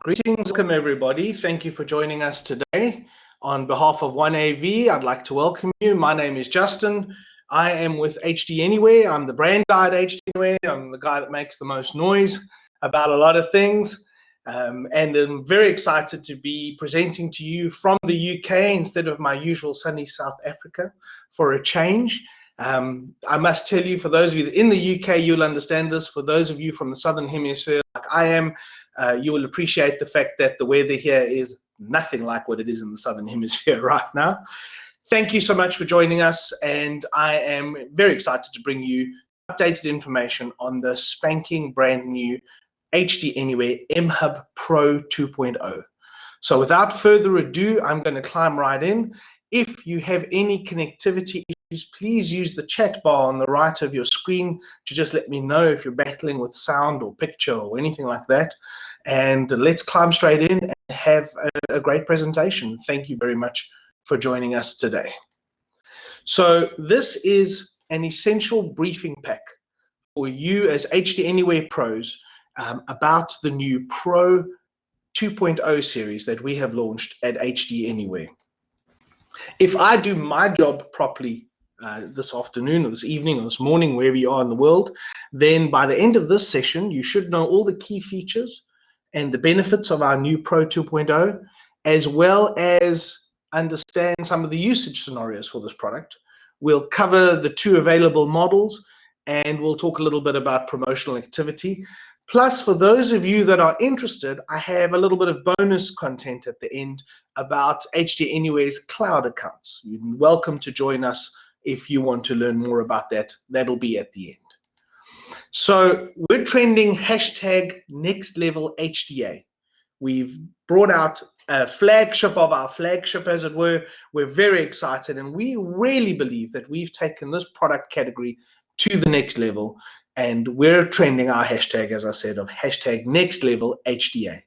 Greetings, welcome everybody. Thank you for joining us today. On behalf of OneAV, I'd like to welcome you. My name is Justin. I am with HDANYWHERE. I'm the brand guy at HDANYWHERE. I'm the guy that makes the most noise about a lot of things. And I'm very excited to be presenting to you from the UK instead of my usual sunny South Africa for a change. I must tell you, for those of you in the UK, you'll understand this. For those of you from the Southern Hemisphere, like I am, you will appreciate the fact that the weather here is nothing like what it is in the Southern Hemisphere right now. Thank you so much for joining us, and I am very excited to bring you updated information on the spanking brand new HDANYWHERE MHUB Pro 2.0. So without further ado, I'm going to climb right in. If you have any connectivity issues, please use the chat bar on the right of your screen to just let me know if you're battling with sound or picture or anything like that. And let's climb straight in and have a great presentation. Thank you very much for joining us today. So this is an essential briefing pack for you as HDANYWHERE pros about the new Pro 2.0 series that we have launched at HDANYWHERE. If I do my job properly this afternoon or this evening or this morning, wherever you are in the world, then by the end of this session, you should know all the key features and the benefits of our new Pro 2.0, as well as understand some of the usage scenarios for this product. We'll cover the two available models, and we'll talk a little bit about promotional activity. Plus, for those of you that are interested, I have a little bit of bonus content at the end about HDANYWHERE's cloud accounts. You're welcome to join us if you want to learn more about that. That'll be at the end. So we're trending hashtag NEXTLEVELHDA. We've brought out a flagship of our flagship, as it were. We're very excited, and we really believe that we've taken this product category to the next level, and we're trending our hashtag, as I said, of hashtag NEXTLEVELHDA.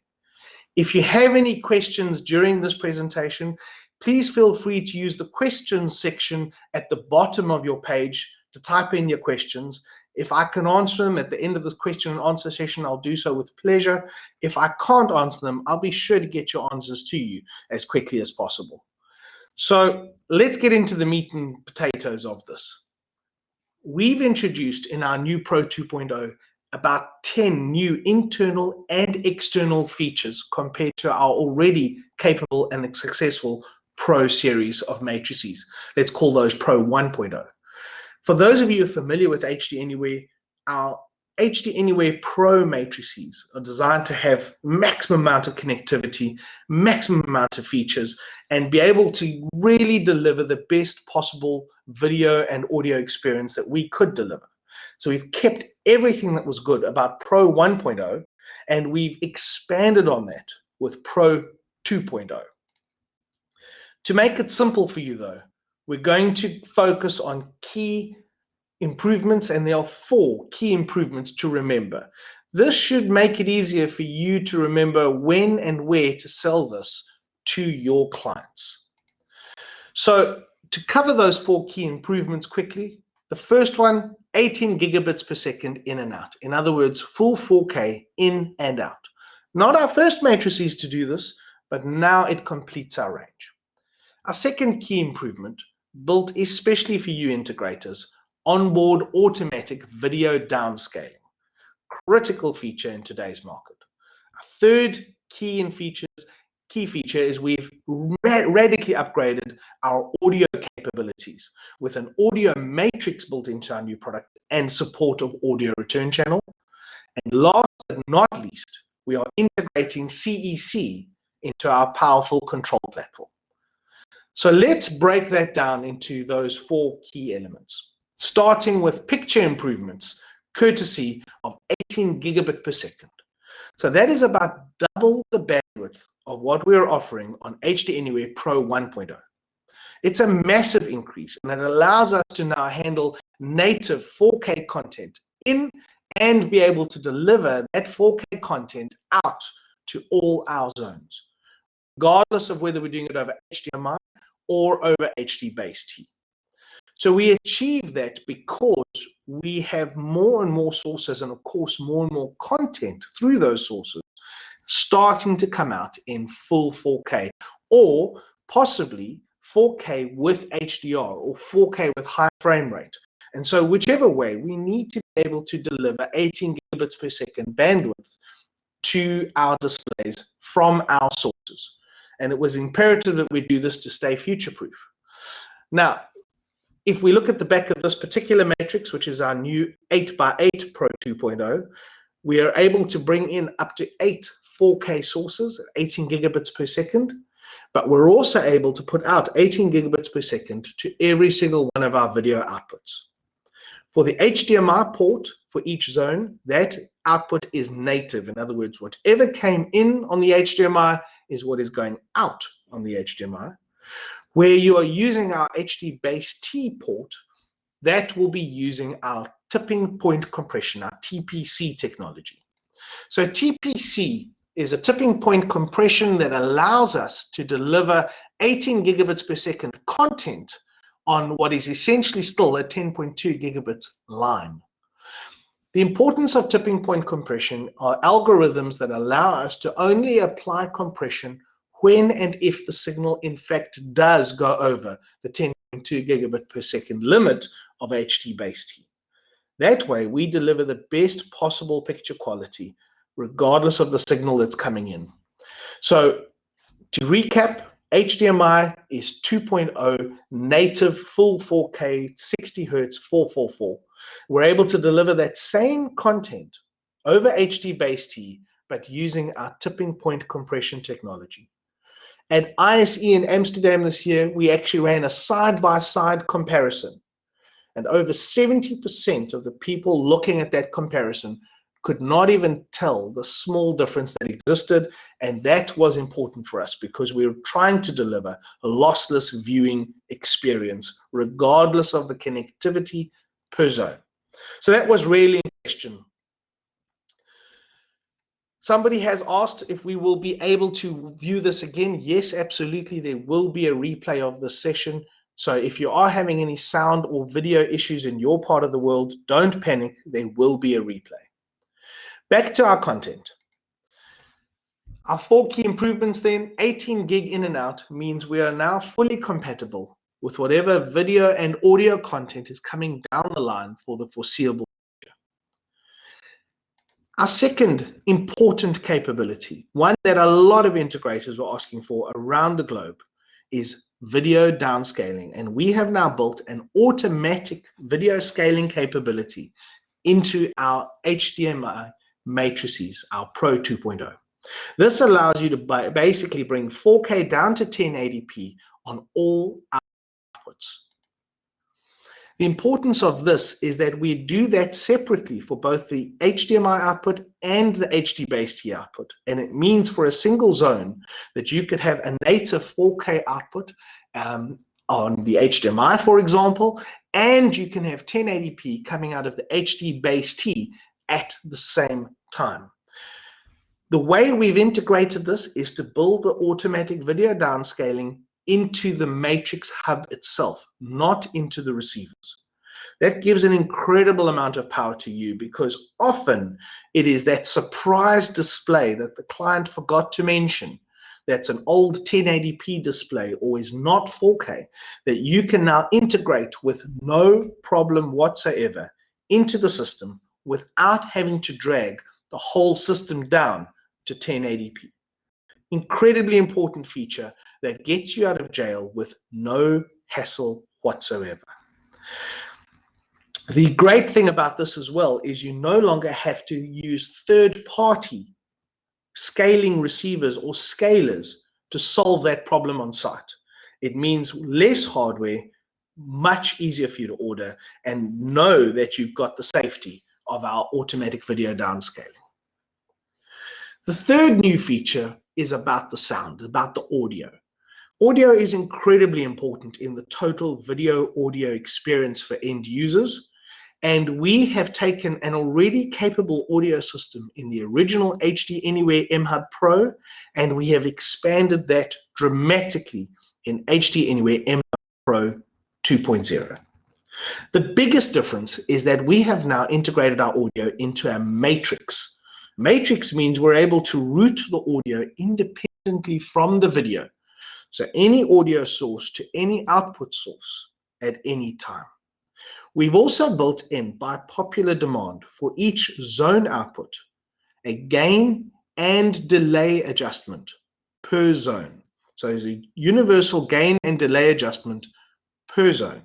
If you have any questions during this presentation, please feel free to use the questions section at the bottom of your page to type in your questions. If I can answer them at the end of this question and answer session, I'll do so with pleasure. If I can't answer them, I'll be sure to get your answers to you as quickly as possible. So let's get into the meat and potatoes of this. We've introduced in our new Pro 2.0 about 10 new internal and external features compared to our already capable and successful Pro series of matrices. Let's call those Pro 1.0. For those of you who are familiar with HDANYWHERE, our HDANYWHERE Pro matrices are designed to have maximum amount of connectivity, maximum amount of features, and be able to really deliver the best possible video and audio experience that we could deliver. So we've kept everything that was good about Pro 1.0, and we've expanded on that with Pro 2.0. To make it simple for you, though, we're going to focus on key improvements, and there are 4 key improvements to remember. This should make it easier for you to remember when and where to sell this to your clients. So to cover those 4 key improvements quickly, the first one, 18 gigabits per second in and out. In other words, full 4K in and out. Not our first matrices to do this, but now it completes our range. Our second key improvement, built especially for you integrators, onboard automatic video downscaling. Critical feature in today's market. Our third key feature is we've radically upgraded our audio capabilities with an audio matrix built into our new product and support of audio return channel. And last but not least, we are integrating CEC into our powerful control platform. So let's break that down into those 4 key elements, starting with picture improvements, courtesy of 18 gigabit per second. So that is about double the bandwidth of what we're offering on HDANYWHERE Pro 1.0. It's a massive increase, and it allows us to now handle native 4K content in and be able to deliver that 4K content out to all our zones, regardless of whether we're doing it over HDMI or over HD base T. So we achieve that because we have more and more sources, and of course more and more content through those sources, starting to come out in full 4K, or possibly 4K with HDR or 4K with high frame rate. And so whichever way, we need to be able to deliver 18 gigabits per second bandwidth to our displays from our sources. And it was imperative that we do this to stay future-proof. Now, if we look at the back of this particular matrix, which is our new 8x8 Pro 2.0, we are able to bring in up to 8 4K sources at 18 gigabits per second, but we're also able to put out 18 gigabits per second to every single one of our video outputs. For the HDMI port for each zone, that output is native. In other words, whatever came in on the HDMI is what is going out on the HDMI. Where you are using our HD base T port, that will be using our tipping point compression, our TPC technology. So TPC is a tipping point compression that allows us to deliver 18 gigabits per second content on what is essentially still a 10.2 gigabits line. The importance of tipping point compression are algorithms that allow us to only apply compression when and if the signal in fact does go over the 10.2 gigabit per second limit of HD base T. That way, we deliver the best possible picture quality, regardless of the signal that's coming in. So to recap, HDMI is 2.0 native full 4K 60 Hertz 444. We're able to deliver that same content over HD base T, but using our tipping point compression technology. At ISE in Amsterdam this year, we actually ran a side-by-side comparison. And over 70% of the people looking at that comparison could not even tell the small difference that existed. And that was important for us because we were trying to deliver a lossless viewing experience, regardless of the connectivity per zone. So that was really in question. Somebody has asked if we will be able to view this again. Yes, absolutely. There will be a replay of this session. So if you are having any sound or video issues in your part of the world, don't panic. There will be a replay. Back to our content. Our 4 key improvements then, 18 gig in and out means we are now fully compatible with whatever video and audio content is coming down the line for the foreseeable future. Our second important capability, one that a lot of integrators were asking for around the globe, is video downscaling. And we have now built an automatic video scaling capability into our HDMI matrices, our Pro 2.0. This allows you to basically bring 4K down to 1080p on all outputs. The importance of this is that we do that separately for both the HDMI output and the HD base T output. And it means for a single zone that you could have a native 4K output on the HDMI, for example, and you can have 1080p coming out of the HD base T at the same time. The way we've integrated this is to build the automatic video downscaling into the matrix hub itself, not into the receivers. That gives an incredible amount of power to you because often it is that surprise display that the client forgot to mention, that's an old 1080p display or is not 4K, that you can now integrate with no problem whatsoever into the system without having to drag the whole system down to 1080p. Incredibly important feature that gets you out of jail with no hassle whatsoever. The great thing about this as well is you no longer have to use third-party scaling receivers or scalers to solve that problem on site. It means less hardware, much easier for you to order, and know that you've got the safety of our automatic video downscaling. The third new feature is about the sound, about the audio. Audio is incredibly important in the total video audio experience for end users. And we have taken an already capable audio system in the original HDANYWHERE MHUB Pro, and we have expanded that dramatically in HDANYWHERE MHUB Pro 2.0. The biggest difference is that we have now integrated our audio into a matrix, Matrix means we're able to route the audio independently from the video. So any audio source to any output source at any time. We've also built in, by popular demand, for each zone output, a gain and delay adjustment per zone. So there's a universal gain and delay adjustment per zone.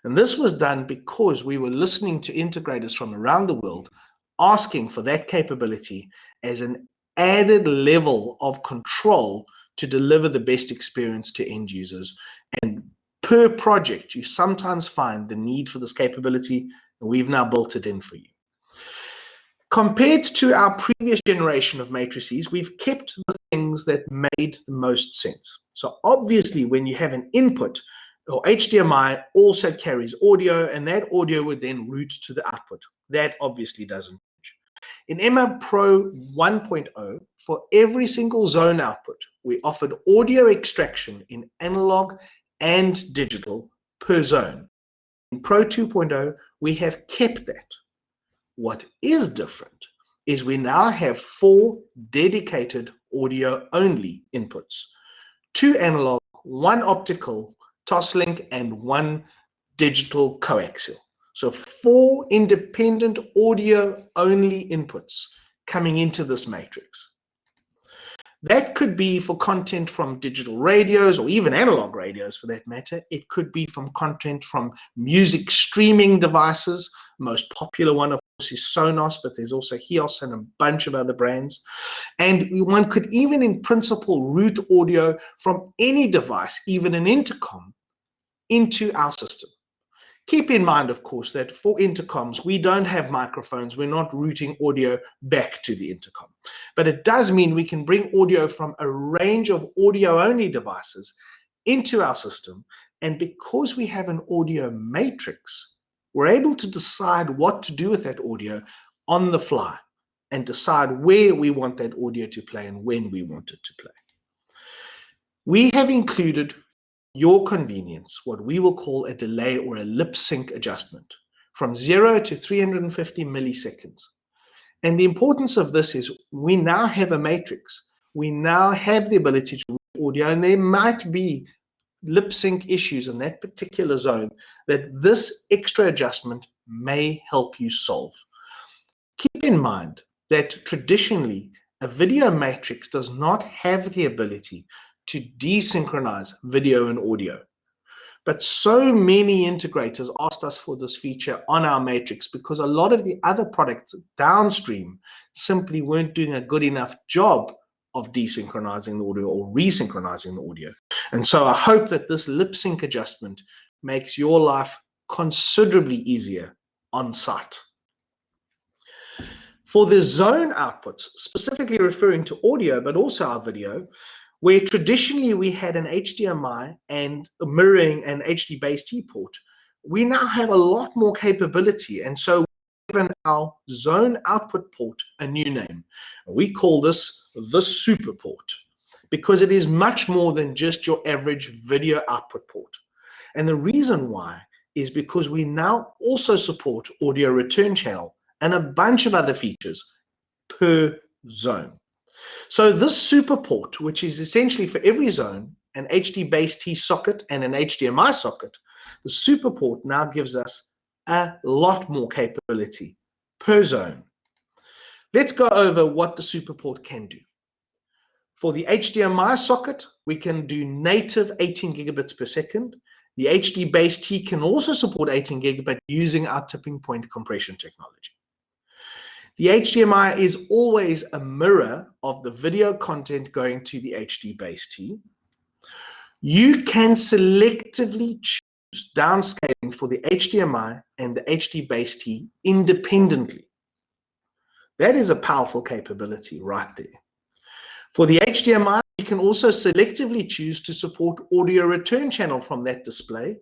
And this was done because we were listening to integrators from around the world asking for that capability as an added level of control to deliver the best experience to end users. And per project, you sometimes find the need for this capability, and we've now built it in for you. Compared to our previous generation of matrices, we've kept the things that made the most sense. So obviously, when you have an input, or HDMI also carries audio, and that audio would then route to the output. That obviously doesn't change. In MHUB Pro 1.0, for every single zone output, we offered audio extraction in analog and digital per zone. In Pro 2.0, we have kept that. What is different is we now have 4 dedicated audio-only inputs, 2 analog, 1 optical, Toslink, and 1 digital coaxial. So 4 independent audio-only inputs coming into this matrix. That could be for content from digital radios or even analog radios for that matter. It could be from content from music streaming devices. The most popular one, of course, is Sonos, but there's also Hios and a bunch of other brands. And one could even in principle route audio from any device, even an intercom, into our system. Keep in mind, of course, that for intercoms, we don't have microphones. We're not routing audio back to the intercom. But it does mean we can bring audio from a range of audio-only devices into our system. And because we have an audio matrix, we're able to decide what to do with that audio on the fly and decide where we want that audio to play and when we want it to play. We have included your convenience, what we will call a delay or a lip sync adjustment from 0 to 350 milliseconds. And the importance of this is we now have a matrix. We now have the ability to route audio, and there might be lip sync issues in that particular zone that this extra adjustment may help you solve. Keep in mind that traditionally a video matrix does not have the ability to desynchronize video and audio. But so many integrators asked us for this feature on our matrix because a lot of the other products downstream simply weren't doing a good enough job of desynchronizing the audio or resynchronizing the audio. And so I hope that this lip sync adjustment makes your life considerably easier on site. For the zone outputs, specifically referring to audio, but also our video, where traditionally we had an HDMI and mirroring an HD-based port, we now have a lot more capability. And so we've given our zone output port a new name. We call this the super port because it is much more than just your average video output port. And the reason why is because we now also support audio return channel and a bunch of other features per zone. So this super port, which is essentially for every zone, an HD-based socket and an HDMI socket, the super port now gives us a lot more capability per zone. Let's go over what the super port can do. For the HDMI socket, we can do native 18 gigabits per second. The HD-based can also support 18 gigabit using our tipping point compression technology. The HDMI is always a mirror of the video content going to the HD-based. You can selectively choose downscaling for the HDMI and the HD-based independently. That is a powerful capability right there. For the HDMI, you can also selectively choose to support audio return channel from that display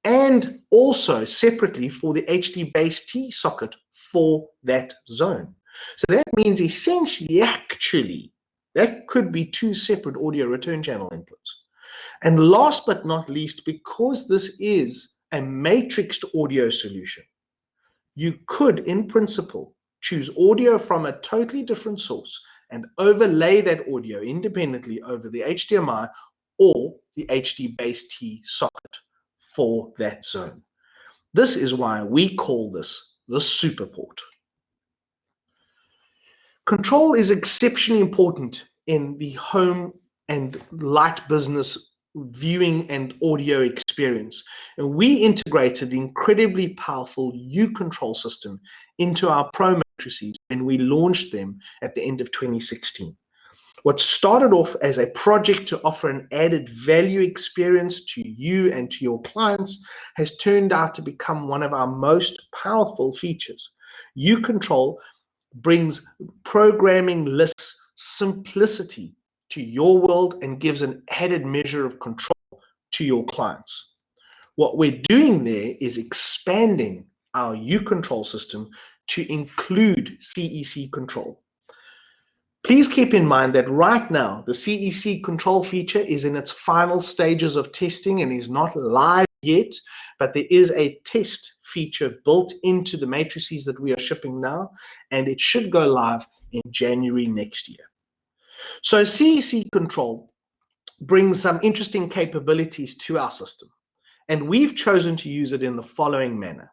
and also separately for the HD-based socket for that zone. So that means essentially, actually, that could be 2 separate audio return channel inputs. And last but not least, because this is a matrixed audio solution, you could, in principle, choose audio from a totally different source, and overlay that audio independently over the HDMI or the HD-Base-T socket for that zone. This is why we call this the super port. Control is exceptionally important in the home and light business viewing and audio experience. And we integrated the incredibly powerful U-Control system into our Pro matrices and we launched them at the end of 2016. What started off as a project to offer an added value experience to you and to your clients has turned out to become one of our most powerful features. U-Control brings programming lists simplicity to your world and gives an added measure of control to your clients. What we're doing there is expanding our U-Control system to include CEC control. Please keep in mind that right now, the CEC control feature is in its final stages of testing and is not live yet, but there is a test feature built into the matrices that we are shipping now, and it should go live in January next year. So CEC control brings some interesting capabilities to our system, and we've chosen to use it in the following manner.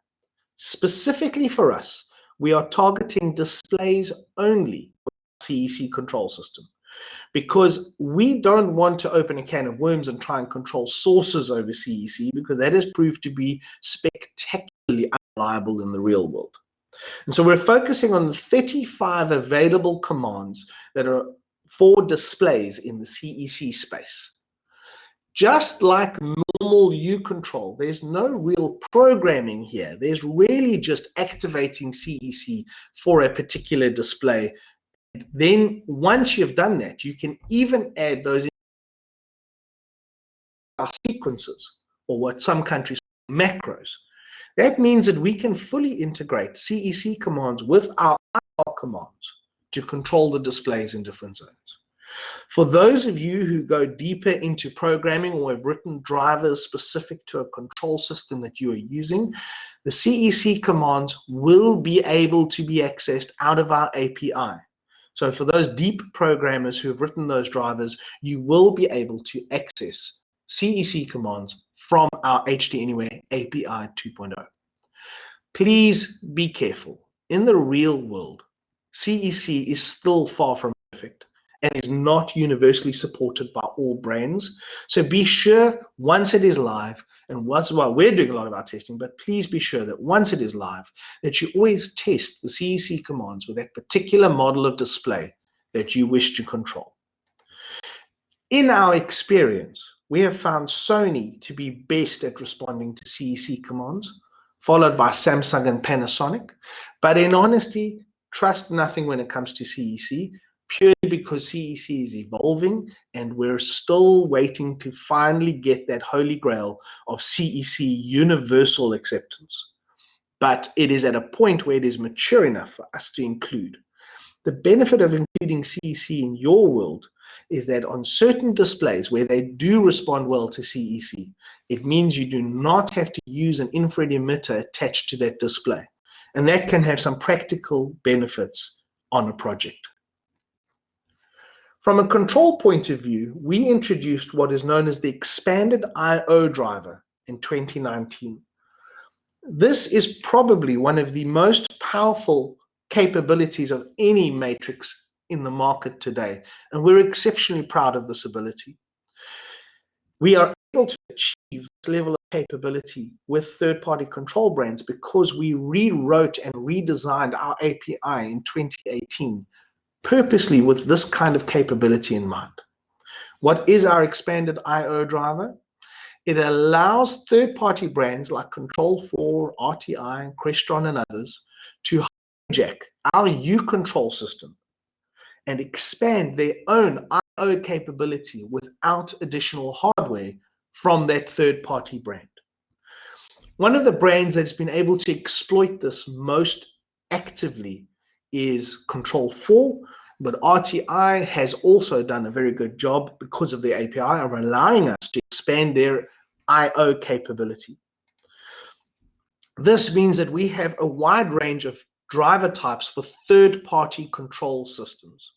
Specifically for us, we are targeting displays only with CEC control system, because we don't want to open a can of worms and try and control sources over CEC, because that has proved to be spectacularly unreliable in the real world. And so we're focusing on the 35 available commands that are for displays in the CEC space. Just like normal U-Control, there's no real programming here. There's really just activating CEC for a particular display. Then once you've done that, you can even add those sequences, or what some countries call macros. That means that we can fully integrate CEC commands with our IR commands to control the displays in different zones. For those of you who go deeper into programming or have written drivers specific to a control system that you are using, the CEC commands will be able to be accessed out of our API. So for those deep programmers who have written those drivers, you will be able to access CEC commands from our HDANYWHERE API 2.0. Please be careful. In the real world, CEC is still far from perfect and is not universally supported by all brands. So be sure once it is live, and once, well, we're doing a lot of our testing, but please be sure that once it is live, that you always test the CEC commands with that particular model of display that you wish to control. In our experience, we have found Sony to be best at responding to CEC commands, followed by Samsung and Panasonic. But in honesty, trust nothing when it comes to CEC, purely because CEC is evolving and we're still waiting to finally get that holy grail of CEC universal acceptance. But it is at a point where it is mature enough for us to include. The benefit of including CEC in your world is that on certain displays where they do respond well to CEC, it means you do not have to use an infrared emitter attached to that display. And that can have some practical benefits on a project. From a control point of view, we introduced what is known as the expanded I/O driver in 2019. This is probably one of the most powerful capabilities of any matrix in the market today, and we're exceptionally proud of this ability. We are able to achieve this level of capability with third-party control brands because we rewrote and redesigned our API in 2018, purposely with this kind of capability in mind. What is our expanded I/O driver? It allows third-party brands like Control4, RTI, Crestron, and others to hijack our U-Control system and expand their own I/O capability without additional hardware from that third-party brand. One of the brands that's been able to exploit this most actively is Control4, but RTI has also done a very good job because of their API of allowing us to expand their I/O capability. This means that we have a wide range of driver types for third-party control systems.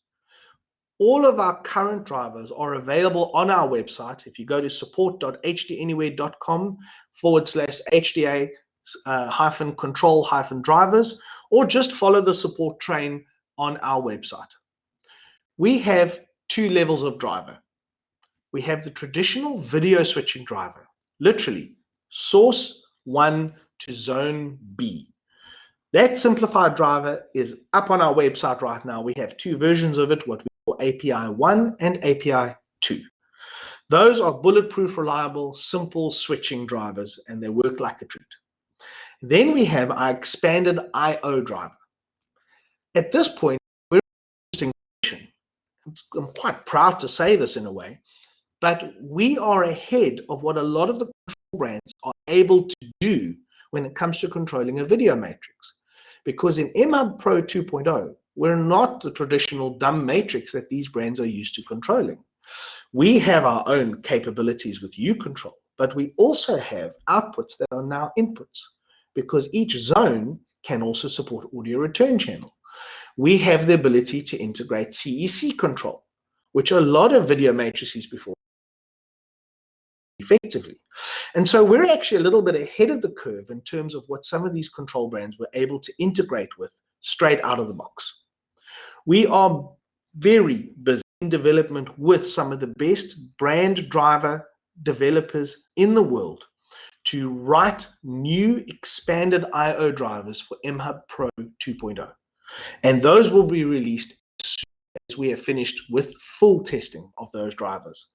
All of our current drivers are available on our website. If you go to support.hdanywhere.com/HDA-control-drivers, or just follow the support train on our website. We have two levels of driver. We have the traditional video switching driver, literally source 1 to zone B. That simplified driver is up on our website right now. We have two versions of it, what we call API 1 and API 2. Those are bulletproof, reliable, simple switching drivers, and they work like a treat. Then we have our expanded I/O driver. At this point, we're in I'm quite proud to say this in a way, but we are ahead of what a lot of the control brands are able to do when it comes to controlling a video matrix. Because in MHUB Pro 2.0, we're not the traditional dumb matrix that these brands are used to controlling. We have our own capabilities with U-Control, but we also have outputs that are now inputs, because each zone can also support audio return channel. We have the ability to integrate CEC control, which a lot of video matrices before effectively. And so we're actually a little bit ahead of the curve in terms of what some of these control brands were able to integrate with straight out of the box. We are very busy in development with some of the best brand driver developers in the world to write new expanded I/O drivers for MHUB Pro 2.0. And those will be released as soon as we have finished with full testing of those drivers.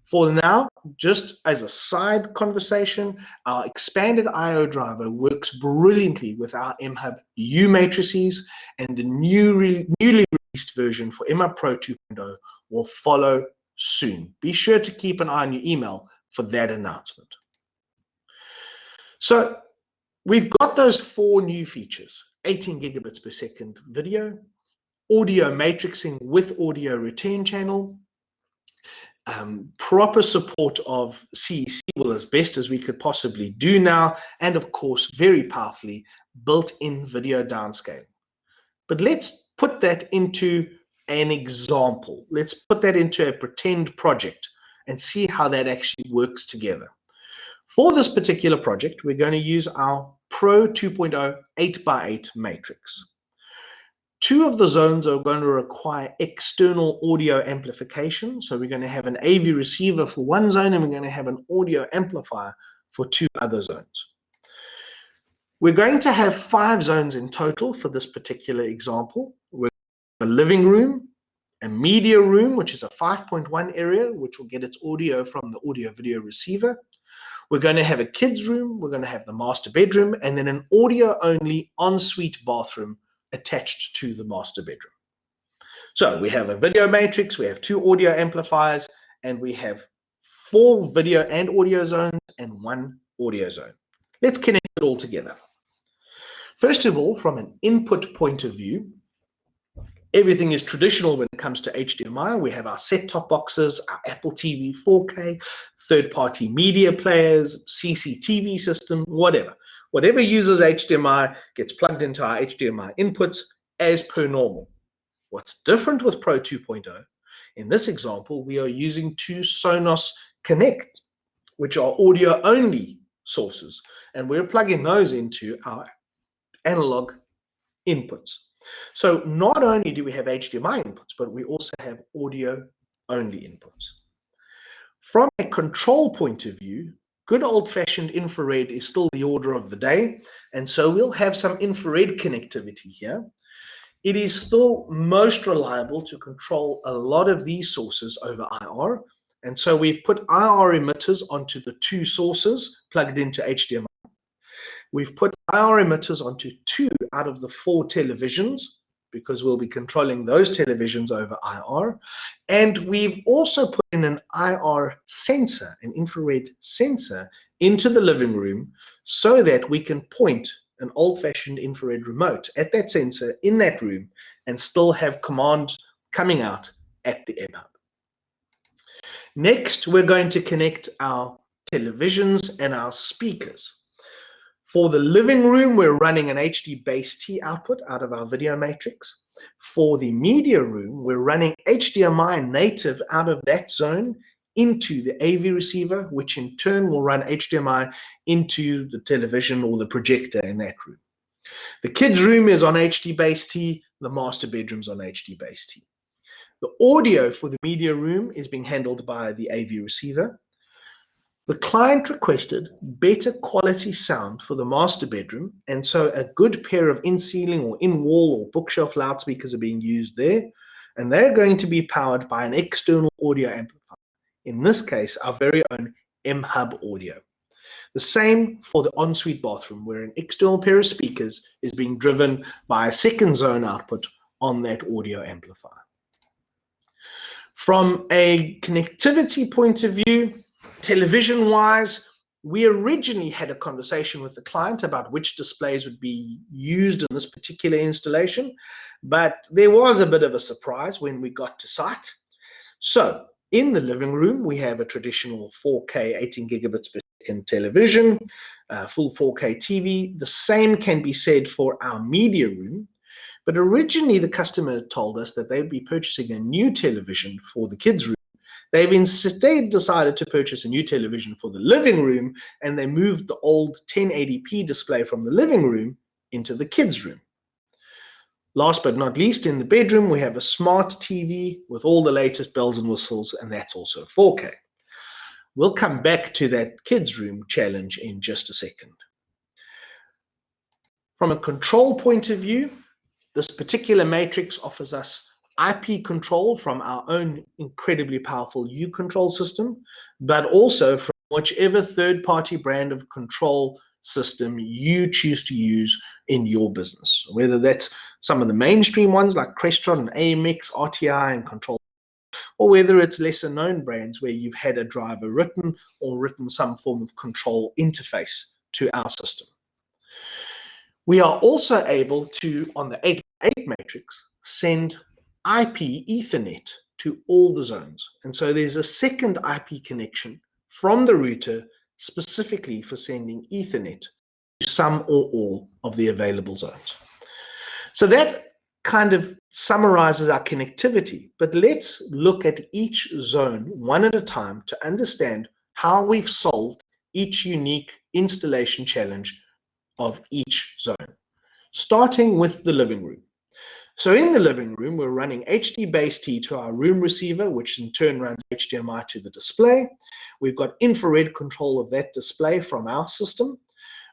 For now, just as a side conversation, our expanded I/O driver works brilliantly with our MHUB U matrices, and the newly released version for MHUB Pro 2.0 will follow soon. Be sure to keep an eye on your email for that announcement. So we've got those 4 new features: 18 gigabits per second video, audio matrixing with audio return channel, proper support of CEC, well, as best as we could possibly do now, and of course, very powerfully, built-in video downscaling. But let's put that into an example. Let's put that into a pretend project and see how that actually works together. For this particular project, we're going to use our Pro 2.0 8x8 matrix. 2 of the zones are going to require external audio amplification. So we're going to have an AV receiver for one zone, and we're going to have an audio amplifier for 2 other zones. We're going to have 5 zones in total for this particular example. We're a living room, a media room, which is a 5.1 area, which will get its audio from the audio video receiver. We're going to have a kids room, we're going to have the master bedroom, and then an audio-only ensuite bathroom attached to the master bedroom. So we have a video matrix, we have 2 audio amplifiers, and we have 4 video and audio zones and 1 audio zone. Let's connect it all together. First of all, from an input point of view, everything is traditional when it comes to HDMI. We have our set-top boxes, our Apple TV 4K, third-party media players, CCTV system, whatever. Whatever uses HDMI gets plugged into our HDMI inputs as per normal. What's different with Pro 2.0, in this example, we are using 2 Sonos Connect, which are audio-only sources, and we're plugging those into our analog inputs. So not only do we have HDMI inputs, but we also have audio-only inputs. From a control point of view, good old-fashioned infrared is still the order of the day, and so we'll have some infrared connectivity here. It is still most reliable to control a lot of these sources over IR, and so we've put IR emitters onto the 2 sources plugged into HDMI. We've put IR emitters onto 2 out of the 4 televisions, because we'll be controlling those televisions over IR. And we've also put in an IR sensor, an infrared sensor, into the living room so that we can point an old-fashioned infrared remote at that sensor in that room and still have command coming out at the MHUB. Next, we're going to connect our televisions and our speakers. For the living room, we're running an HD base T output out of our video matrix. For the media room, we're running HDMI native out of that zone into the AV receiver, which in turn will run HDMI into the television or the projector in that room. The kids' room is on HD base T, the master bedroom's on HD base T. The audio for the media room is being handled by the AV receiver. The client requested better quality sound for the master bedroom, and so a good pair of in-ceiling or in-wall or bookshelf loudspeakers are being used there, and they're going to be powered by an external audio amplifier, in this case, our very own MHUB audio. The same for the ensuite bathroom, where an external pair of speakers is being driven by a second zone output on that audio amplifier. From a connectivity point of view, television-wise, we originally had a conversation with the client about which displays would be used in this particular installation, but there was a bit of a surprise when we got to site. So in the living room, we have a traditional 4K 18 gigabits per second television, full 4K TV. The same can be said for our media room. But originally, the customer told us that they'd be purchasing a new television for the kids' room. They've instead decided to purchase a new television for the living room, and they moved the old 1080p display from the living room into the kids' room. Last but not least, in the bedroom, we have a smart TV with all the latest bells and whistles, and that's also 4K. We'll come back to that kids' room challenge in just a second. From a control point of view, this particular matrix offers us IP control from our own incredibly powerful U-control system, but also from whichever third-party brand of control system you choose to use in your business, whether that's some of the mainstream ones like Crestron and AMX, RTI and Control, or whether it's lesser known brands where you've had a driver written or written some form of control interface to our system. We are also able to, on the 8x8 matrix, send IP Ethernet to all the zones. And so there's a second IP connection from the router specifically for sending Ethernet to some or all of the available zones. So that kind of summarizes our connectivity, but let's look at each zone one at a time to understand how we've solved each unique installation challenge of each zone, starting with the living room. So in the living room, we're running HD base T to our room receiver, which in turn runs HDMI to the display. We've got infrared control of that display from our system,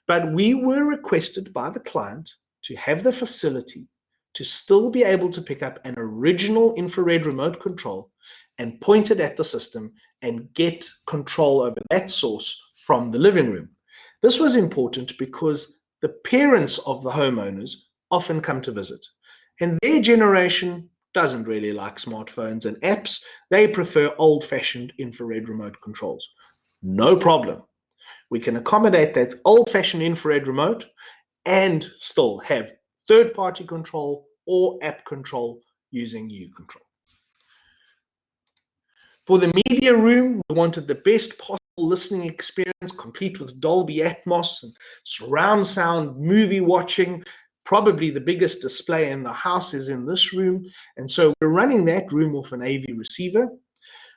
but we were requested by the client to have the facility to still be able to pick up an original infrared remote control and point it at the system and get control over that source from the living room. This was important because the parents of the homeowners often come to visit, and their generation doesn't really like smartphones and apps. They prefer old-fashioned infrared remote controls. No problem. We can accommodate that old-fashioned infrared remote and still have third-party control or app control using U-control. For the media room, we wanted the best possible listening experience, complete with Dolby Atmos and surround sound, movie watching. Probably the biggest display in the house is in this room, and so we're running that room off an AV receiver.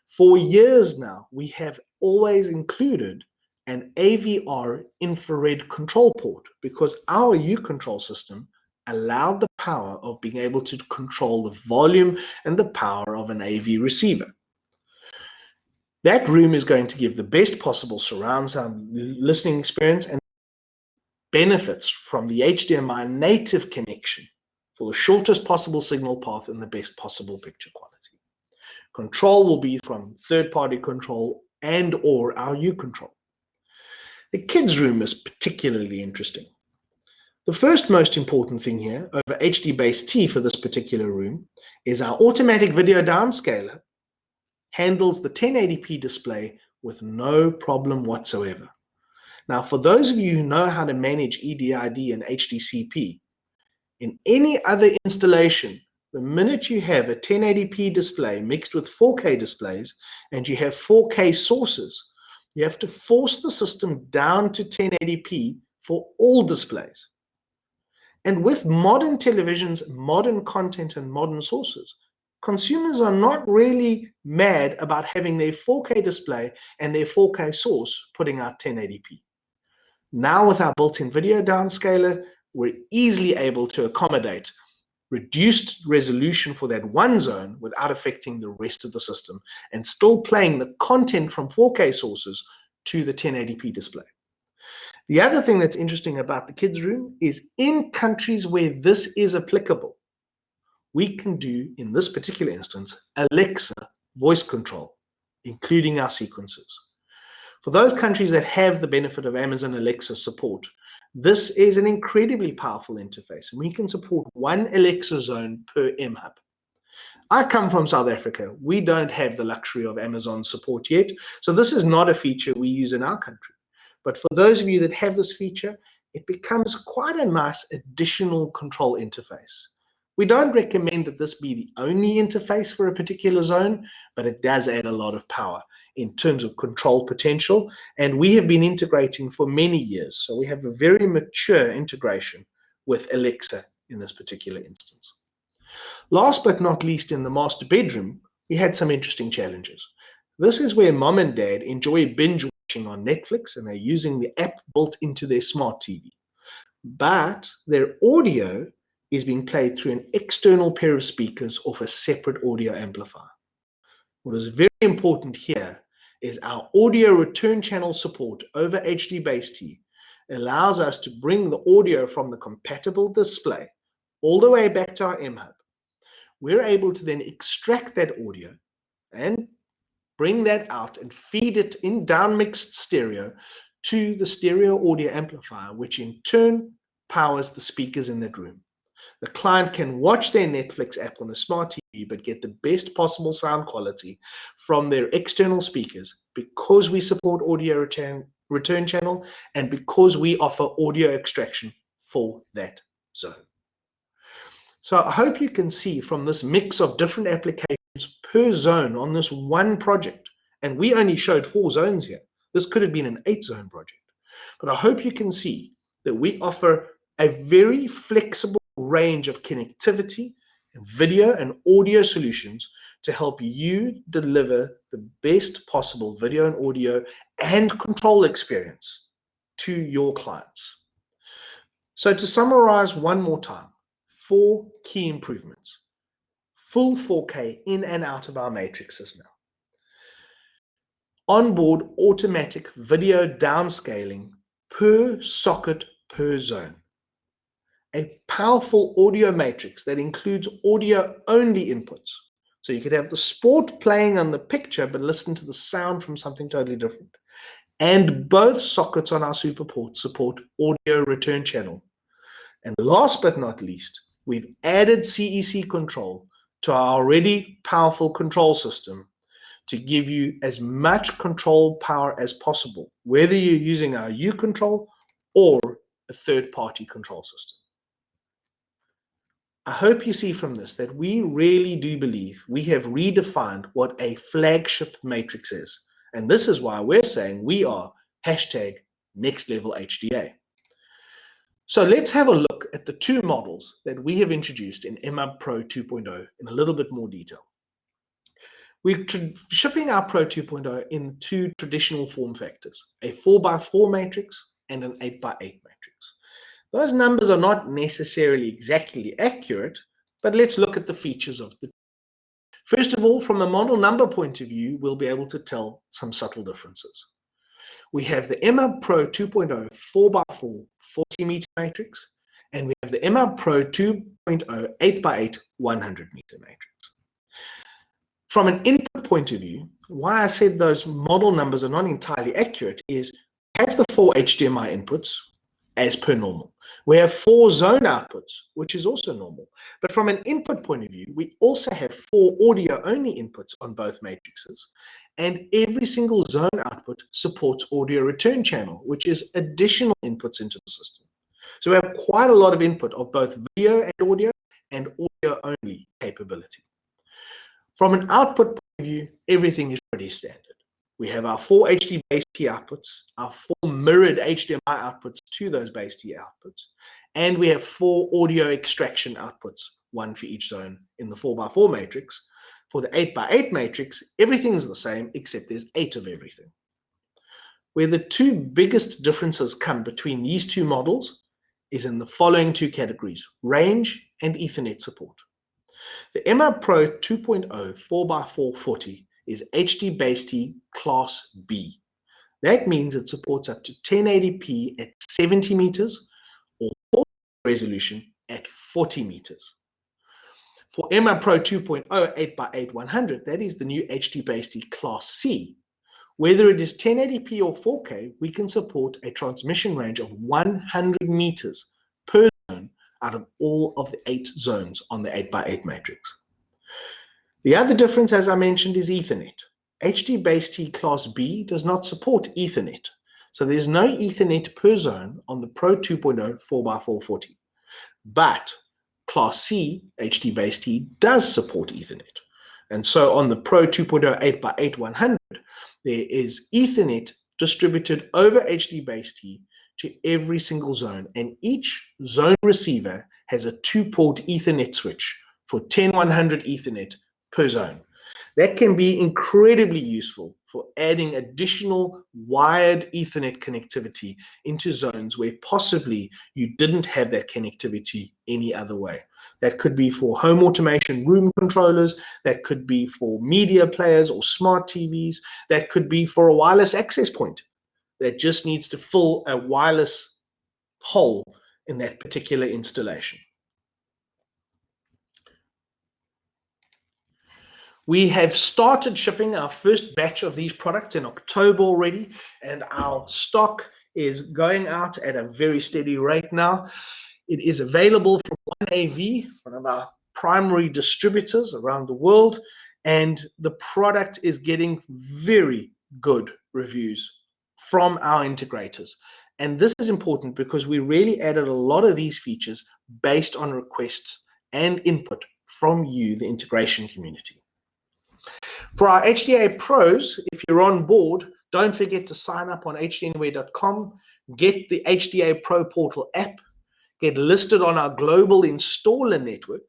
For years now, we have always included an AVR infrared control port because our U-control system allowed the power of being able to control the volume and the power of an AV receiver. That room is going to give the best possible surround sound listening experience and benefits from the HDMI native connection for the shortest possible signal path and the best possible picture quality. Control will be from third-party control and or our U-control. The kids' room is particularly interesting. The first most important thing here over HD base T for this particular room is our automatic video downscaler handles the 1080p display with no problem whatsoever. Now, for those of you who know how to manage EDID and HDCP, in any other installation, the minute you have a 1080p display mixed with 4K displays and you have 4K sources, you have to force the system down to 1080p for all displays. And with modern televisions, modern content, and modern sources, consumers are not really mad about having their 4K display and their 4K source putting out 1080p. Now with our built-in video downscaler, we're easily able to accommodate reduced resolution for that one zone without affecting the rest of the system and still playing the content from 4K sources to the 1080p display. The other thing that's interesting about the kids' room is in countries where this is applicable, we can do, in this particular instance, Alexa voice control, including our sequencers. For those countries that have the benefit of Amazon Alexa support, this is an incredibly powerful interface, and we can support one Alexa zone per MHUB. I come from South Africa. We don't have the luxury of Amazon support yet, so this is not a feature we use in our country. But for those of you that have this feature, it becomes quite a nice additional control interface. We don't recommend that this be the only interface for a particular zone, but it does add a lot of power in terms of control potential. And we have been integrating for many years. So we have a very mature integration with Alexa in this particular instance. Last but not least, in the master bedroom, we had some interesting challenges. This is where mom and dad enjoy binge watching on Netflix, and they're using the app built into their smart TV. But their audio is being played through an external pair of speakers off a separate audio amplifier. What is very important here is our audio return channel support over HD base T allows us to bring the audio from the compatible display all the way back to our MHUB. We're able to then extract that audio and bring that out and feed it in downmixed stereo to the stereo audio amplifier, which in turn powers the speakers in that room. The client can watch their Netflix app on the smart TV, but get the best possible sound quality from their external speakers because we support audio return channel and because we offer audio extraction for that zone. So I hope you can see from this mix of different applications per zone on this one project, and we only showed 4 zones here. This could have been an 8-zone project. But I hope you can see that we offer a very flexible range of connectivity, video and audio solutions to help you deliver the best possible video and audio and control experience to your clients. So to summarize one more time, 4 key improvements. Full 4K in and out of our matrices now. Onboard automatic video downscaling per socket per zone. A powerful audio matrix that includes audio-only inputs. So you could have the sport playing on the picture, but listen to the sound from something totally different. And both sockets on our SuperPort support audio return channel. And last but not least, we've added CEC control to our already powerful control system to give you as much control power as possible, whether you're using our U-Control or a third-party control system. I hope you see from this that we really do believe we have redefined what a flagship matrix is. And this is why we're saying we are #NextLevelHDA. So let's have a look at the 2 models that we have introduced in MHUB Pro 2.0 in a little bit more detail. We're shipping our Pro 2.0 in 2 traditional form factors, a 4x4 matrix and an 8x8 matrix. Those numbers are not necessarily exactly accurate, but let's look at the features of the. First of all, from a model number point of view, we'll be able to tell some subtle differences. We have the MHUB Pro 2.0 4x4 40-meter matrix, and we have the MHUB Pro 2.0 8x8 100-meter matrix. From an input point of view, why I said those model numbers are not entirely accurate is we have the 4 HDMI inputs as per normal. We have 4 zone outputs, which is also normal. But from an input point of view, we also have 4 audio-only inputs on both matrices. And every single zone output supports audio return channel, which is additional inputs into the system. So we have quite a lot of input of both video and audio-only capability. From an output point of view, everything is pretty standard. We have our 4 HD base T outputs, our 4 mirrored HDMI outputs to those base T outputs, and we have 4 audio extraction outputs, 1 for each zone in the 4x4 matrix. For the 8x8 matrix, everything's the same except there's 8 of everything. Where the 2 biggest differences come between these 2 models is in the following 2 categories: range and Ethernet support. The MHUB PRO 2.0 4x440 is HD base T Class B. That means it supports up to 1080p at 70 meters or 4K resolution at 40 meters. For MHUB PRO 2.0 8x8 that is the new HD base T Class C. Whether it is 1080p or 4K, we can support a transmission range of 100 meters per zone out of all of the 8 zones on the 8x8 matrix. The other difference, as I mentioned, is Ethernet. HD base T Class B does not support Ethernet, so there's no Ethernet per zone on the Pro 2.0 4x440. But Class C HD base T does support Ethernet. And so on the Pro 2.0 8x8 there is Ethernet distributed over HD base T to every single zone, and each zone receiver has a 2-port Ethernet switch for 10-100 Ethernet per zone. That can be incredibly useful for adding additional wired Ethernet connectivity into zones where possibly you didn't have that connectivity any other way. That could be for home automation room controllers, that could be for media players or smart TVs, that could be for a wireless access point that just needs to fill a wireless hole in that particular installation. We have started shipping our first batch of these products in October already, and our stock is going out at a very steady rate now. It is available from OneAV, one of our primary distributors around the world, and the product is getting very good reviews from our integrators. And this is important because we really added a lot of these features based on requests and input from you, the integration community. For our HDA Pros, if you're on board, don't forget to sign up on HDANYWHERE.com, get the HDA Pro Portal app, get listed on our global installer network,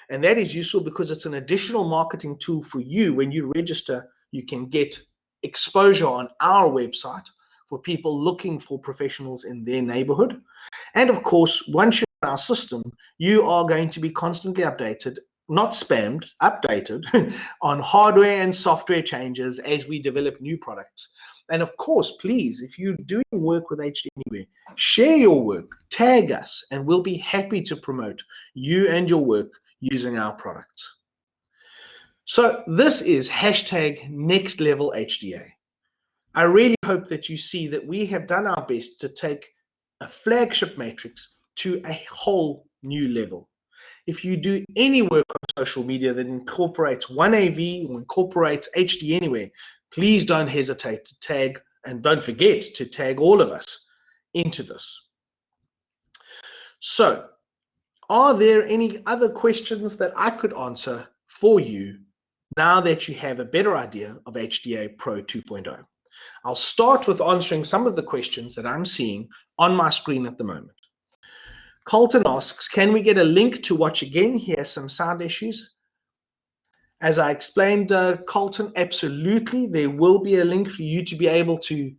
and that is useful because it's an additional marketing tool for you. When you register, you can get exposure on our website for people looking for professionals in their neighborhood. And of course, once you're in our system, you are going to be constantly updated, not spammed, updated on hardware and software changes as we develop new products. And of course, please, if you're doing work with HDANYWHERE, share your work, tag us, and we'll be happy to promote you and your work using our products. So this is #NextLevelHDA. I really hope that you see that we have done our best to take a flagship matrix to a whole new level. If you do any work on social media that incorporates OneAV or incorporates HDANYWHERE, please don't hesitate to tag, and don't forget to tag all of us into this. So, are there any other questions that I could answer for you now that you have a better idea of HDA Pro 2.0? I'll start with answering some of the questions that I'm seeing on my screen at the moment. Colton asks, can we get a link to watch again? He has some sound issues. As I explained, Colton, absolutely. There will be a link for you to be able to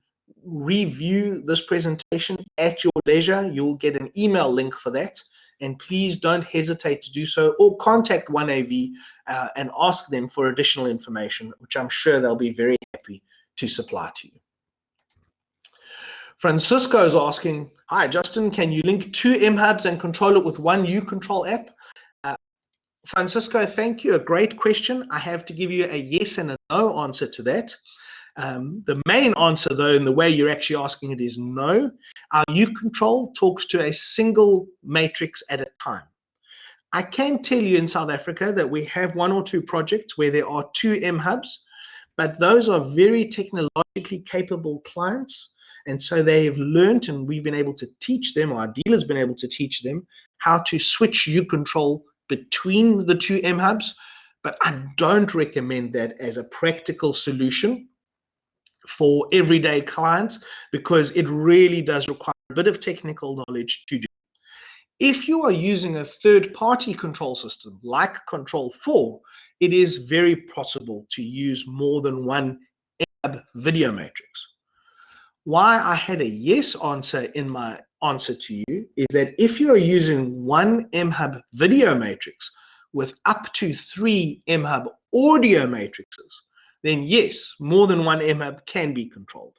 review this presentation at your leisure. You'll get an email link for that. And please don't hesitate to do so, or contact OneAV and ask them for additional information, which I'm sure they'll be very happy to supply to you. Francisco is asking, hi, Justin, can you link 2 MHUBs and control it with one U-Control app? Francisco, thank you. A great question. I have to give you a yes and a no answer to that. The main answer, though, in the way you're actually asking it, is no. Our U-Control talks to a single matrix at a time. I can tell you in South Africa that we have 1 or 2 projects where there are 2 MHUBs, but those are very technologically capable clients. And so they have learned, and we've been able to teach them, or our dealer's been able to teach them, how to switch U-Control between the 2 MHUBs. But I don't recommend that as a practical solution. for everyday clients, because it really does require a bit of technical knowledge to do. If you are using a third-party control system like Control 4, it is very possible to use more than one MHUB video matrix. Why I had a yes answer in my answer to you is that if you are using one MHUB video matrix with up to 3 MHUB audio matrices, then yes, more than one MHUB can be controlled.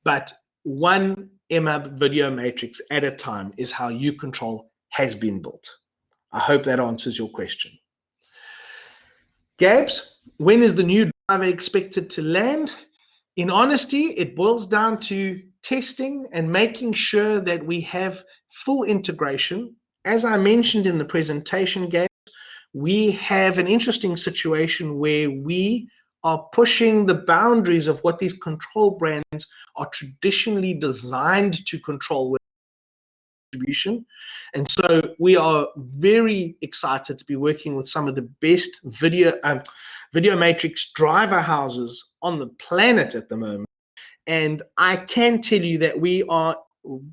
But one MHUB video matrix at a time is how uControl has been built. I hope that answers your question. Gabs, when is the new driver expected to land? In honesty, it boils down to testing and making sure that we have full integration. As I mentioned in the presentation, Gabs, we have an interesting situation where we are pushing the boundaries of what these control brands are traditionally designed to control with distribution. And so we are very excited to be working with some of the best video matrix driver houses on the planet at the moment. And I can tell you that we are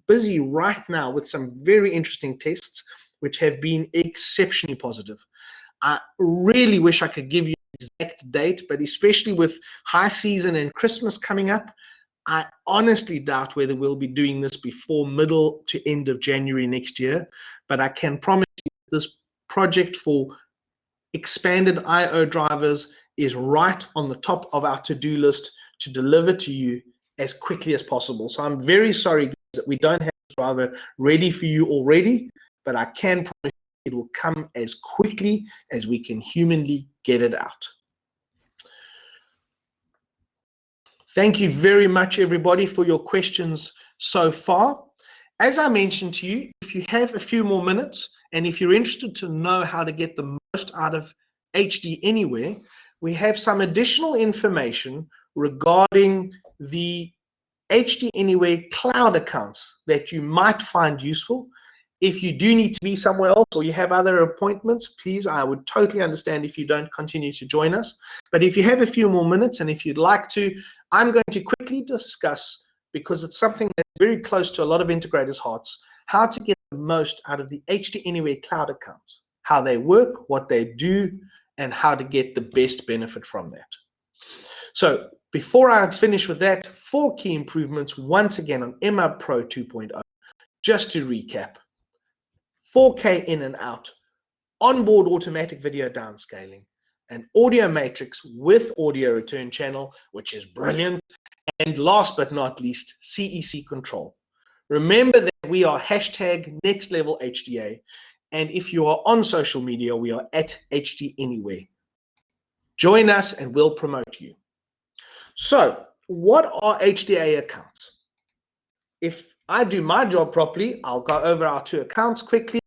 busy right now with some very interesting tests, which have been exceptionally positive. I really wish I could give you an exact date, but especially with high season and Christmas coming up, I honestly doubt whether we'll be doing this before middle to end of January next year. But I can promise you this project for expanded I/O drivers is right on the top of our to-do list to deliver to you as quickly as possible. So I'm very sorry guys, that we don't have this driver ready for you already, but I can promise you it will come as quickly as we can humanly get it out. Thank you very much, everybody, for your questions so far. As I mentioned to you, if you have a few more minutes, and if you're interested to know how to get the most out of HDANYWHERE, we have some additional information regarding the HDANYWHERE cloud accounts that you might find useful. If you do need to be somewhere else or you have other appointments, please, I would totally understand if you don't continue to join us. But if you have a few more minutes and if you'd like to, I'm going to quickly discuss, because it's something that's very close to a lot of integrators' hearts, how to get the most out of the HDANYWHERE cloud accounts, how they work, what they do, and how to get the best benefit from that. So before I finish with that, 4 key improvements once again on MHUB Pro 2.0. Just to recap: 4K in and out, onboard automatic video downscaling, an audio matrix with audio return channel, which is brilliant, and last but not least, CEC control. Remember that we are #NextLevelHDA, and if you are on social media, we are at HDANYWHERE. Join us and we'll promote you. So what are HDA accounts? If I do my job properly, I'll go over our 2 accounts quickly,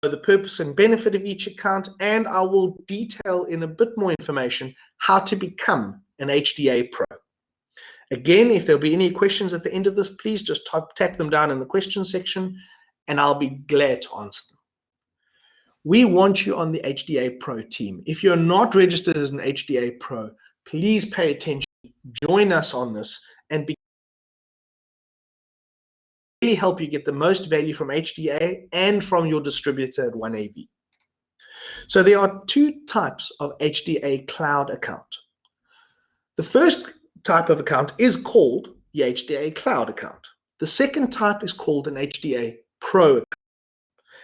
the purpose and benefit of each account, and I will detail in a bit more information how to become an HDA Pro. Again, if there'll be any questions at the end of this, please just tap them down in the question section and I'll be glad to answer them. We want you on the HDA Pro team. If you're not registered as an HDA Pro, please pay attention, join us on this, and really help you get the most value from HDA and from your distributor at OneAV. So there are 2 types of HDA Cloud account. The first type of account is called the HDA Cloud account. The second type is called an HDA Pro account.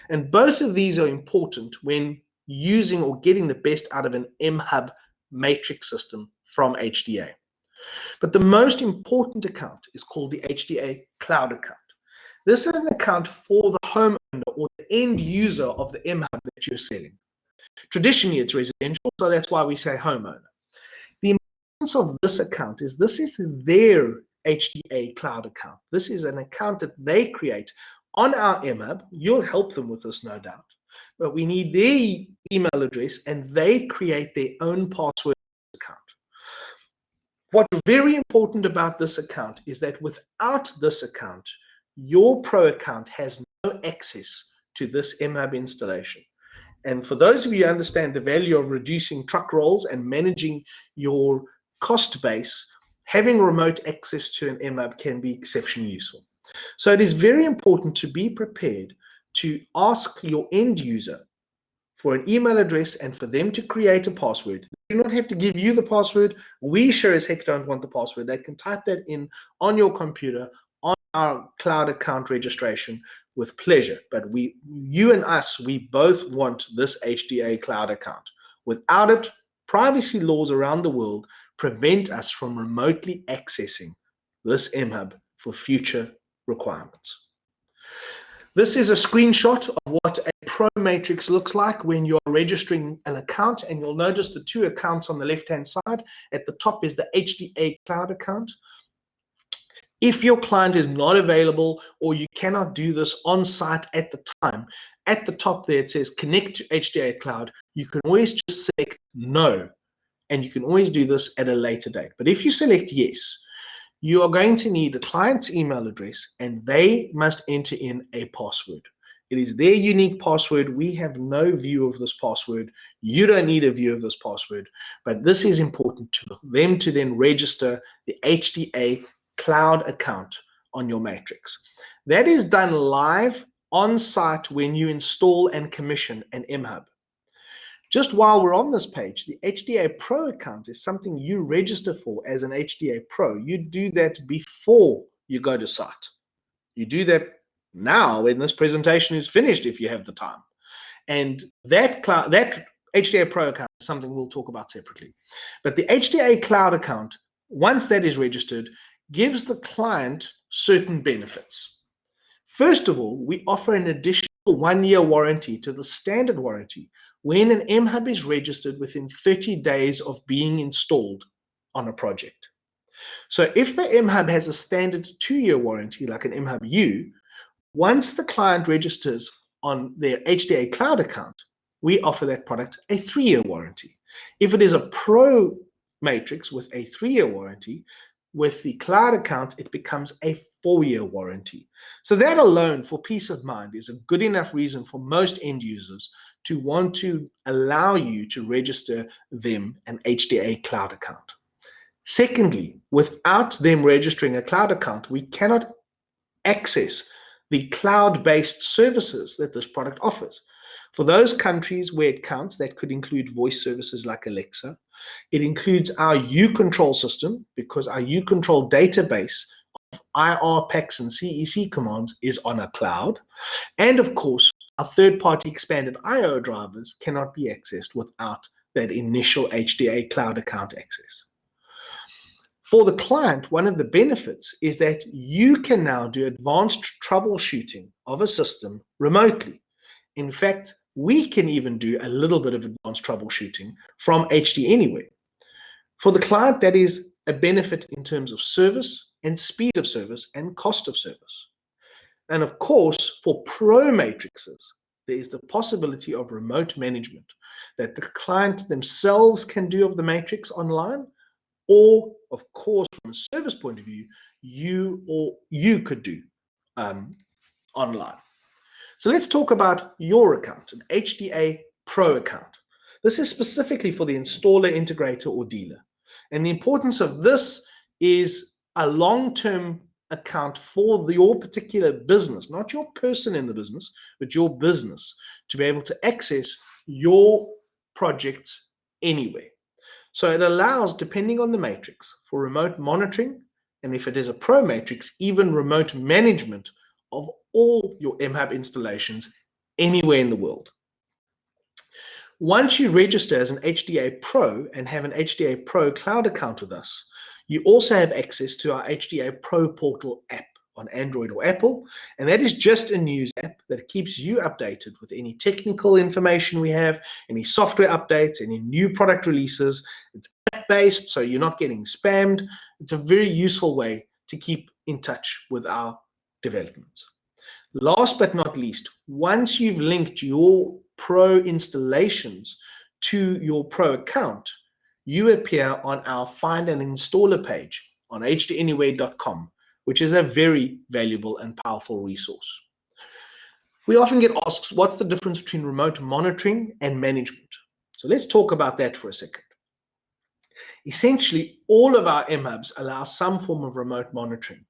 And both of these are important when using or getting the best out of an MHUB matrix system from HDA. But the most important account is called the HDA Cloud account. This is an account for the homeowner or the end user of the MHUB that you're selling. Traditionally, it's residential, so that's why we say homeowner. The importance of this account is this is their HDA Cloud account. This is an account that they create on our MHUB. You'll help them with this, no doubt. But we need their email address, and they create their own password account. What's very important about this account is that without this account, your Pro account has no access to this MHUB installation. And for those of you who understand the value of reducing truck rolls and managing your cost base, having remote access to an MHUB can be exceptionally useful. So it is very important to be prepared to ask your end user for an email address and for them to create a password. They do not have to give you the password. We sure as heck don't want the password. They can type that in on your computer on our cloud account registration with pleasure. But you and us, we both want this HDA cloud account. Without it, privacy laws around the world prevent us from remotely accessing this MHUB for future requirements. This is a screenshot of what a Pro matrix looks like when you're registering an account, and you'll notice the two accounts on the left-hand side. At the top is the HDA Cloud account. If your client is not available or you cannot do this on site at the time, at the top there it says connect to HDA Cloud. You can always just select no, and you can always do this at a later date. But if you select yes, you are going to need a client's email address, and they must enter in a password. It is their unique password. We have no view of this password. You don't need a view of this password, but this is important to them to then register the HDA Cloud account on your matrix. That is done live on site when you install and commission an MHUB. Just while we're on this page, the HDA Pro account is something you register for as an HDA Pro. You do that before you go to site. You do that now when this presentation is finished if you have the time. And that HDA Pro account is something we'll talk about separately. But the HDA Cloud account, once that is registered, gives the client certain benefits. First of all, we offer an additional 1-year warranty to the standard warranty when an MHUB is registered within 30 days of being installed on a project. So if the MHUB has a standard 2-year warranty, like an MHUB U, once the client registers on their HDA Cloud account, we offer that product a 3-year warranty. If it is a Pro matrix with a 3-year warranty, with the cloud account, it becomes a 4-year warranty. So that alone, for peace of mind, is a good enough reason for most end users to want to allow you to register them an HDA Cloud account. Secondly, without them registering a cloud account, we cannot access the cloud-based services that this product offers. For those countries where it counts, that could include voice services like Alexa. It includes our U-Control system, because our U-Control database of IR packs and CEC commands is on a cloud. And of course, our third-party expanded I/O drivers cannot be accessed without that initial HDA Cloud account access. For the client, one of the benefits is that you can now do advanced troubleshooting of a system remotely. In fact, we can even do a little bit of advanced troubleshooting from HDANYWHERE. For the client, that is a benefit in terms of service and speed of service and cost of service. And of course, for Pro matrices, there is the possibility of remote management that the client themselves can do of the matrix online, or of course, from a service point of view, you could do online. So let's talk about your account, an HDA Pro account. This is specifically for the installer, integrator, or dealer. And the importance of this is a long-term account for your particular business, not your person in the business, but your business, to be able to access your projects anywhere. So it allows, depending on the matrix, for remote monitoring, and if it is a Pro matrix, even remote management of all your MHUB installations anywhere in the world. Once you register as an HDA Pro and have an HDA Pro cloud account with us, you also have access to our HDA Pro Portal app on Android or Apple, and that is just a news app that keeps you updated with any technical information we have, any software updates, any new product releases. It's app-based, so you're not getting spammed. It's a very useful way to keep in touch with our developments. Last but not least, once you've linked your Pro installations to your Pro account, you appear on our Find an Installer page on HDANYWHERE.com, which is a very valuable and powerful resource. We often get asked, what's the difference between remote monitoring and management? So let's talk about that for a second. Essentially, all of our MHUBs allow some form of remote monitoring,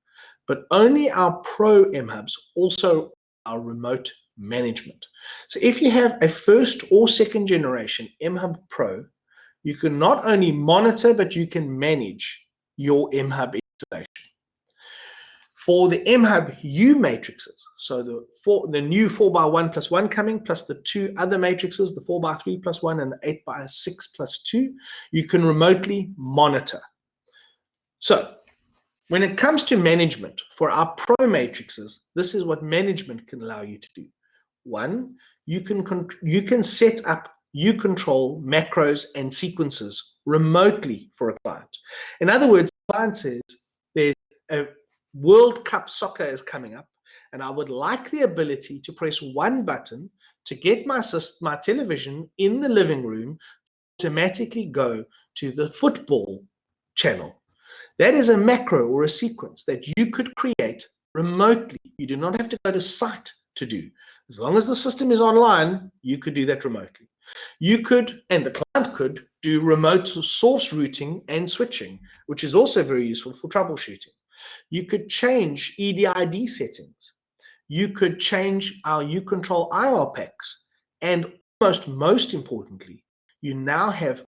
but only our Pro MHUBs also allow remote management. So if you have a first or second generation MHUB Pro, you can not only monitor, but you can manage your MHUB installation. For the MHUB matrices, so the new 4x1+1 coming, plus the two other matrices, the 4x3+1 and the 8x6+2, you can remotely monitor. So when it comes to management, for our Pro matrices, this is what management can allow you to do. One, you can set up control macros and sequences remotely for a client. In other words, the client says there's a World Cup soccer is coming up, and I would like the ability to press one button to get my television in the living room automatically go to the football channel. That is a macro or a sequence that you could create remotely. You do not have to go to site to do. As long as the system is online, you could do that remotely. You could, and the client could, do remote source routing and switching, which is also very useful for troubleshooting. You could change EDID settings. You could change our uControl IR packs. And most importantly, you now have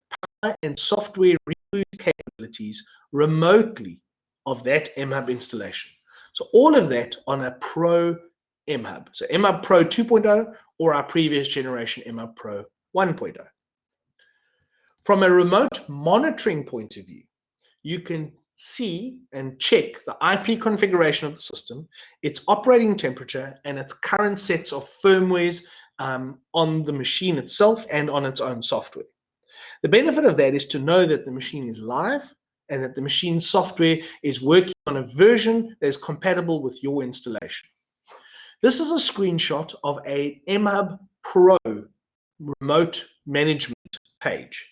power and software reboot capabilities remotely of that MHUB installation. So all of that on a Pro MHUB. So MHUB Pro 2.0 or our previous generation MHUB Pro 1.0. From a remote monitoring point of view, you can see and check the IP configuration of the system, its operating temperature, and its current sets of firmwares on the machine itself and on its own software. The benefit of that is to know that the machine is live and that the machine software is working on a version that is compatible with your installation. This is a screenshot of a MHUB Pro remote management page.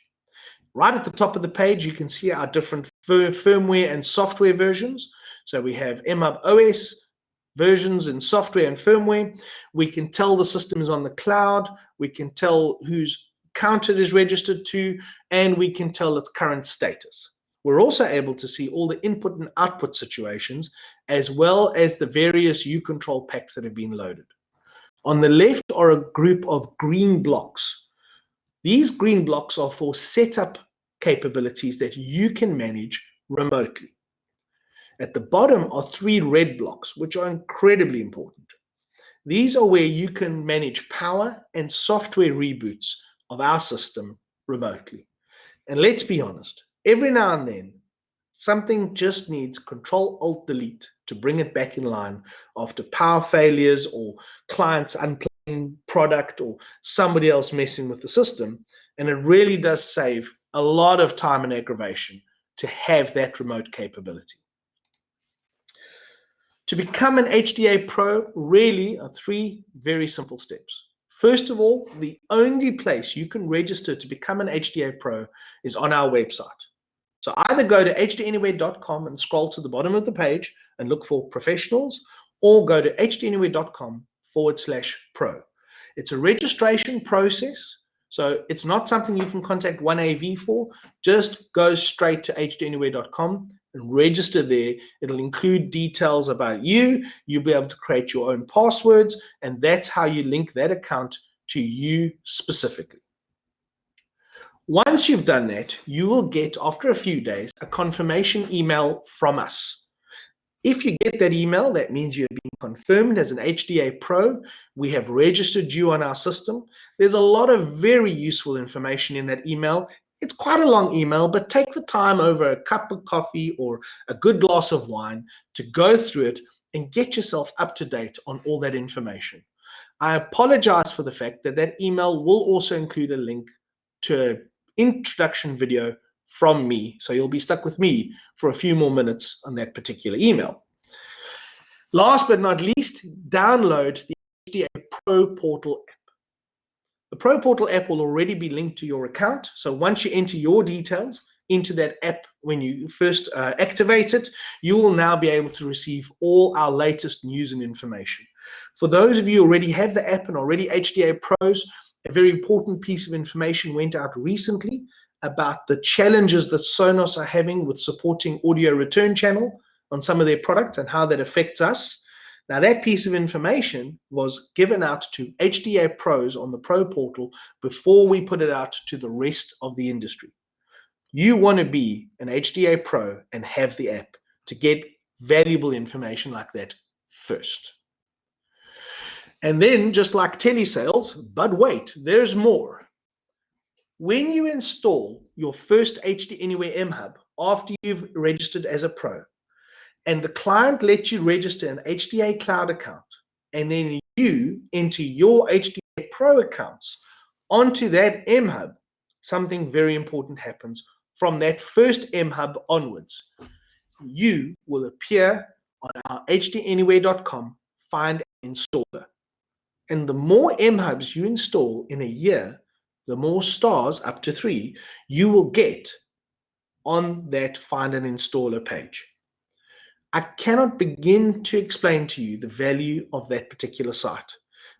Right at the top of the page, you can see our different firmware and software versions. So we have MHUB OS versions in software and firmware. We can tell the system is on the cloud. We can tell whose account it is registered to, and we can tell its current status. We're also able to see all the input and output situations, as well as the various uControl packs that have been loaded. On the left are a group of green blocks. These green blocks are for setup capabilities that you can manage remotely. At the bottom are three red blocks, which are incredibly important. These are where you can manage power and software reboots of our system remotely. And let's be honest, every now and then, something just needs Control-Alt-Delete to bring it back in line after power failures or clients unplugging product or somebody else messing with the system. And it really does save a lot of time and aggravation to have that remote capability. To become an HDA Pro really are three very simple steps. First of all, the only place you can register to become an HDA Pro is on our website. So either go to HDANYWHERE.com and scroll to the bottom of the page and look for professionals, or go to HDANYWHERE.com/pro. It's a registration process, so it's not something you can contact OneAV for. Just go straight to HDANYWHERE.com and register there. It'll include details about you. You'll be able to create your own passwords, and that's how you link that account to you specifically. Once you've done that, you will get, after a few days, a confirmation email from us. If you get that email, that means you're being confirmed as an HDA Pro. We have registered you on our system. There's a lot of very useful information in that email. It's quite a long email, but take the time over a cup of coffee or a good glass of wine to go through it and get yourself up to date on all that information. I apologize for the fact that that email will also include a link to an introduction video from me. So you'll be stuck with me for a few more minutes on that particular email. Last but not least, download the HDA Pro Portal app. The Pro Portal app will already be linked to your account. So once you enter your details into that app, when you first activate it, you will now be able to receive all our latest news and information. For those of you who already have the app and already HDA Pros, a very important piece of information went out recently about the challenges that Sonos are having with supporting audio return channel on some of their products and how that affects us. Now, that piece of information was given out to HDA pros on the Pro portal before we put it out to the rest of the industry. You want to be an HDA Pro and have the app to get valuable information like that first. And then, just like telesales, but wait, there's more. When you install your first HD Anywhere MHUB after you've registered as a Pro, and the client lets you register an HDA Cloud account, and then you enter your HDA Pro accounts onto that MHUB, something very important happens from that first MHUB onwards. You will appear on our HDAnywhere.com Find an Installer. And the more MHUBs you install in a year, the more stars, up to 3, you will get on that Find an Installer page. I cannot begin to explain to you the value of that particular site.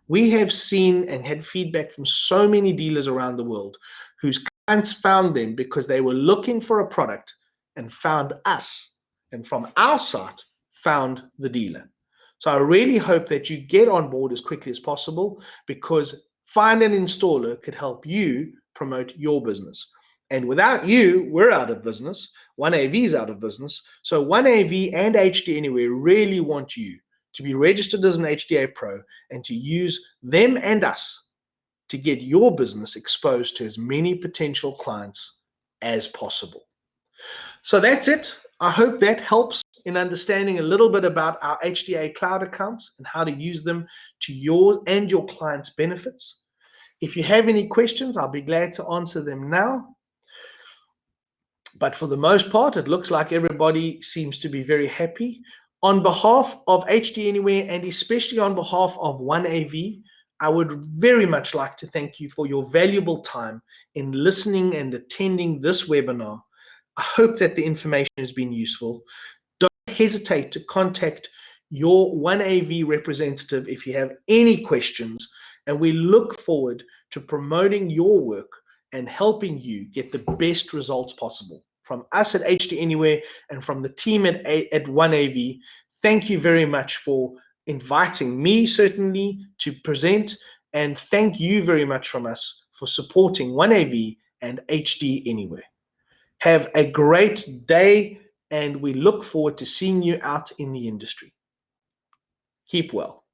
We have seen and had feedback from so many dealers around the world whose clients found them because they were looking for a product and found us, and from our site found the dealer. So I really hope that you get on board as quickly as possible, because Find an Installer could help you promote your business. And without you, we're out of business. OneAV is out of business. So OneAV and HDA Anywhere really want you to be registered as an HDA Pro and to use them and us to get your business exposed to as many potential clients as possible. So that's it. I hope that helps in understanding a little bit about our HDA Cloud accounts and how to use them to your and your clients' benefits. If you have any questions, I'll be glad to answer them now. But for the most part, it looks like everybody seems to be very happy. On behalf of HDA Anywhere, and especially on behalf of OneAV, I would very much like to thank you for your valuable time in listening and attending this webinar. I hope that the information has been useful. Don't hesitate to contact your OneAV representative if you have any questions, and we look forward to promoting your work and helping you get the best results possible. From us at HDA Anywhere and from the team at OneAV, thank you very much for inviting me, certainly, to present, and thank you very much from us for supporting OneAV and HDA Anywhere. Have a great day, and we look forward to seeing you out in the industry. Keep well.